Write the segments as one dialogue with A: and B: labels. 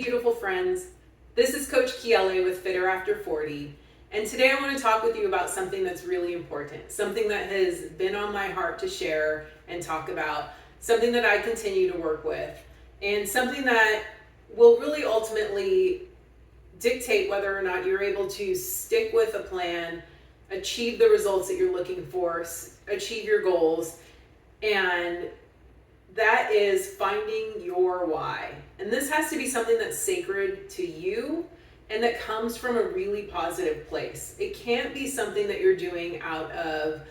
A: beautiful friends. This is Coach Kiele with Fitter After 40, and today I want to talk with you about something that's really important, something that has been on my heart to share and talk about, something that I continue to work with, and something that will really ultimately dictate whether or not you're able to stick with a plan, achieve the results that you're looking for, achieve your goals, and that is finding your why. And this has to be something that's sacred to you and that comes from a really positive place. It can't be something that you're doing out of,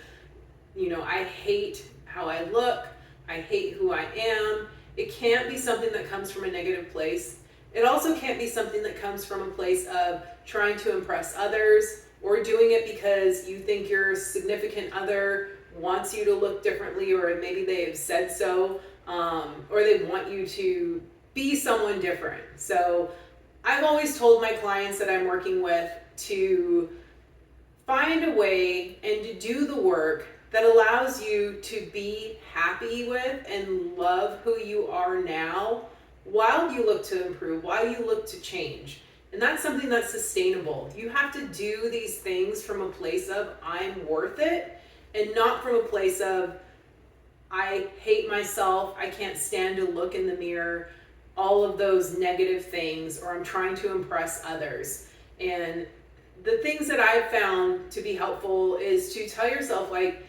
A: I hate how I look, I hate who I am. It can't be something that comes from a negative place. It also can't be something that comes from a place of trying to impress others or doing it because you think your significant other wants you to look differently, or maybe they have said so, or they want you to be someone different. So I've always told my clients that I'm working with to find a way and to do the work that allows you to be happy with and love who you are now while you look to improve, while you look to change. And that's something that's sustainable. You have to do these things from a place of I'm worth it, and not from a place of I hate myself, I can't stand to look in the mirror, all of those negative things, or I'm trying to impress others. And the things that I've found to be helpful is to tell yourself, like,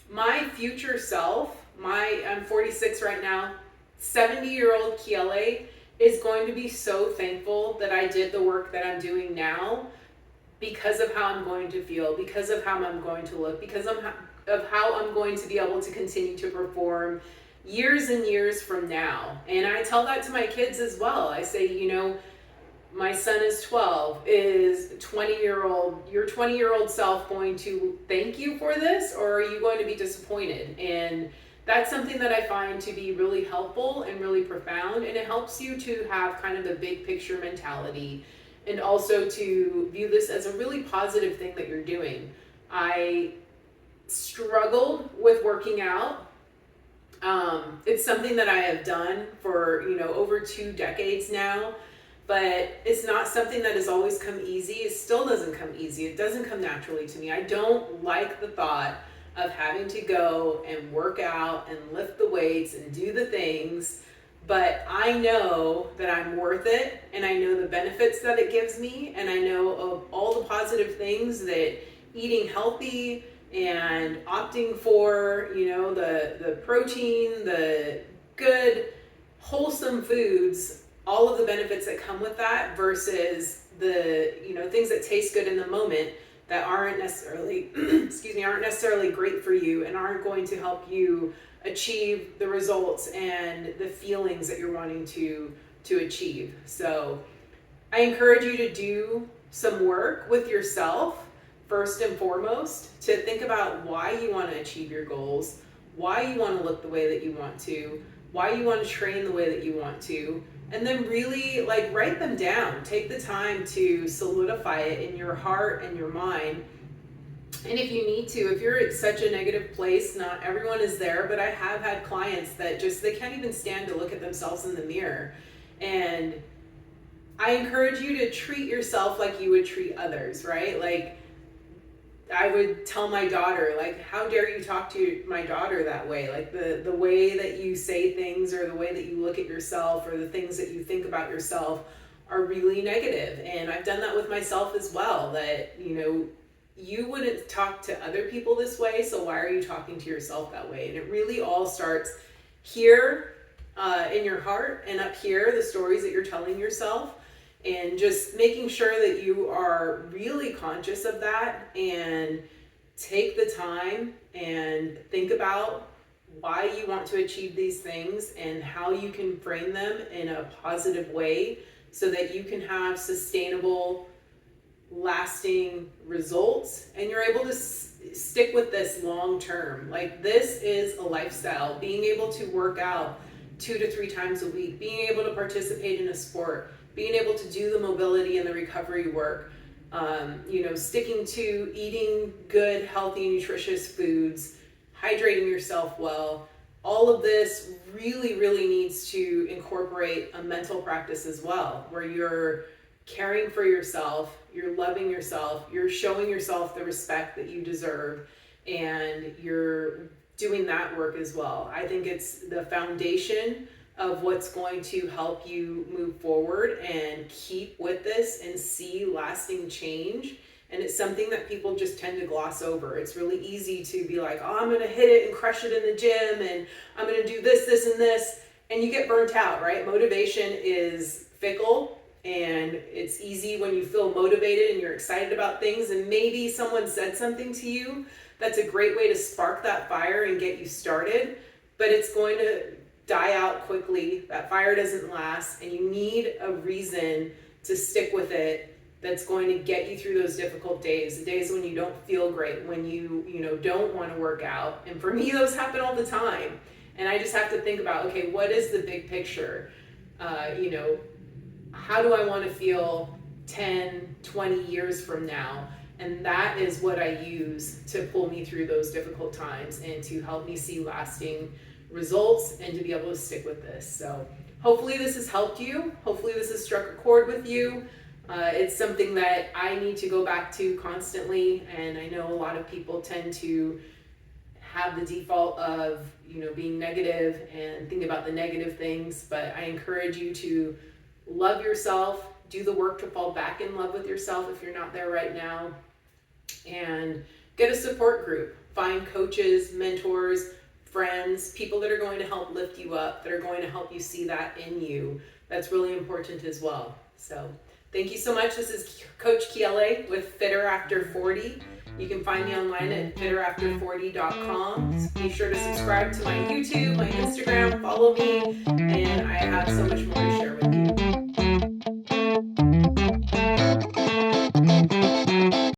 A: my future self, I'm 46 right now, 70-year-old Kiele is going to be so thankful that I did the work that I'm doing now, because of how I'm going to feel, because of how I'm going to look, because of how I'm going to be able to continue to perform years and years from now. And I tell that to my kids as well. I say, my son is 12. Is your 20-year-old self going to thank you for this, or are you going to be disappointed? And that's something that I find to be really helpful and really profound, and it helps you to have kind of the big picture mentality, and also to view this as a really positive thing that you're doing. I struggled with working out. It's something that I have done for, over 2 decades now, but it's not something that has always come easy. It still doesn't come easy. It doesn't come naturally to me. I don't like the thought of having to go and work out and lift the weights and do the things. But I know that I'm worth it, and I know the benefits that it gives me, and I know of all the positive things that eating healthy and opting for, the protein, the good, wholesome foods, all of the benefits that come with that versus the, things that taste good in the moment that aren't necessarily, aren't necessarily great for you and aren't going to help you achieve the results and the feelings that you're wanting to achieve. So I encourage you to do some work with yourself first and foremost, to think about why you want to achieve your goals, why you want to look the way that you want to, why you want to train the way that you want to, and then really write them down. Take the time to solidify it in your heart and your mind. And if you need to, if you're at such a negative place, not everyone is there, but I have had clients that they can't even stand to look at themselves in the mirror. And I encourage you to treat yourself like you would treat others, right? I would tell my daughter, how dare you talk to my daughter that way? The way that you say things, or the way that you look at yourself, or the things that you think about yourself are really negative. And I've done that with myself as well, that, you wouldn't talk to other people this way, so why are you talking to yourself that way? And it really all starts here in your heart, and up here, the stories that you're telling yourself. And just making sure that you are really conscious of that and take the time and think about why you want to achieve these things and how you can frame them in a positive way so that you can have sustainable, lasting results, and you're able to stick with this long term. This is a lifestyle. Being able to work out 2 to 3 times a week, being able to participate in a sport, being able to do the mobility and the recovery work, sticking to eating good, healthy, nutritious foods, hydrating yourself well, all of this really, really needs to incorporate a mental practice as well, where you're caring for yourself, you're loving yourself, you're showing yourself the respect that you deserve, and you're doing that work as well. I think it's the foundation of what's going to help you move forward and keep with this and see lasting change. And it's something that people just tend to gloss over. It's really easy to be like, oh, I'm gonna hit it and crush it in the gym, and I'm gonna do this, this, and this. And you get burnt out, right? Motivation is fickle, and it's easy when you feel motivated and you're excited about things, and maybe someone said something to you that's a great way to spark that fire and get you started, but it's going to die out quickly. That fire doesn't last, and you need a reason to stick with it that's going to get you through those difficult days, the days when you don't feel great, when you don't want to work out. And for me, those happen all the time. And I just have to think about, okay, what is the big picture? How do I want to feel 10, 20 years from now? And that is what I use to pull me through those difficult times and to help me see lasting results and to be able to stick with this. So hopefully this has helped you. Hopefully this has struck a chord with you. It's something that I need to go back to constantly, and I know a lot of people tend to have the default of being negative and think about the negative things, but I encourage you to love yourself, do the work to fall back in love with yourself if you're not there right now, and get a support group. Find coaches, mentors, friends, people that are going to help lift you up, that are going to help you see that in you. That's really important as well. So thank you so much. This is Coach Kiele with Fitter After 40. You can find me online at fitterafter40.com. Be sure to subscribe to my YouTube, my Instagram, follow me, and I have so much more to share with you.